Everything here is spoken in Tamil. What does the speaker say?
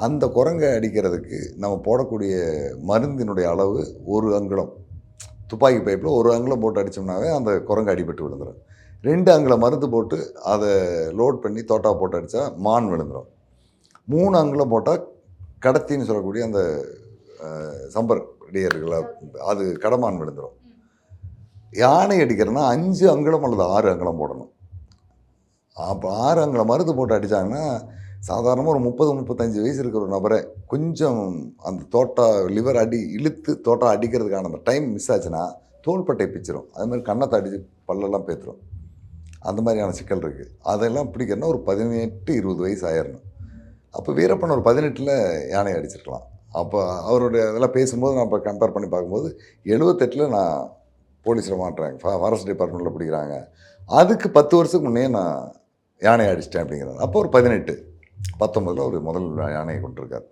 அந்த குரங்கை அடிக்கிறதுக்கு நம்ம போடக்கூடிய மருந்தினுடைய அளவு 1 அங்குலம். துப்பாக்கி பைப்பில் 1 அங்குலம் போட்டு அடித்தோம்னாவே அந்த குரங்கு அடிபட்டு விழுந்துடும். 2 அங்குலம் மருந்து போட்டு அதை லோட் பண்ணி தோட்டா போட்டு அடித்தா மான் விழுந்துடும். 3 அங்குலம் போட்டால் கடத்தின்னு சொல்லக்கூடிய அந்த சம்பர் டியர்கள அது கடமான் விழுந்துடும். யானை அடிக்கிறதுனா 5 அங்குலம் அல்லது 6 அங்குலம் போடணும். அப்போ 6 அங்குலம் மருந்து போட்டு அடித்தாங்கன்னா சாதாரணமாக ஒரு 30-35 வயசு இருக்கிற ஒரு நபரை கொஞ்சம் அந்த தோட்டா லிவர் இழுத்து தோட்டா அடிக்கிறதுக்கான அந்த டைம் மிஸ் ஆச்சுன்னா தோள்பட்டை பிச்சிடும். அதுமாதிரி கன்னத்தை அடித்து பல்லெல்லாம் பேத்துரும். அந்த மாதிரியான சிக்கல் இருக்குது. அதெல்லாம் பிடிக்கணும்னா ஒரு 18-20 வயசு ஆயிடணும். அப்போ வீரப்பன் ஒரு 18ல் யானை அடிச்சிருக்கலாம். அப்போ அவருடைய இதெல்லாம் பேசும்போது நான் இப்போ கம்பேர் பண்ணி பார்க்கும்போது 78ல் நான் போலீஸில் மாட்டுறாங்க, ஃபாரஸ்ட் டிபார்ட்மெண்ட்டில் பிடிக்கிறாங்க. அதுக்கு 10 வருஷத்துக்கு முன்னே நான் யானையை அடிச்சிட்டேன் அப்படிங்கிறாங்க. அப்போ ஒரு 18-19ல் ஒரு முதல் யானையை கொண்டிருக்கார்.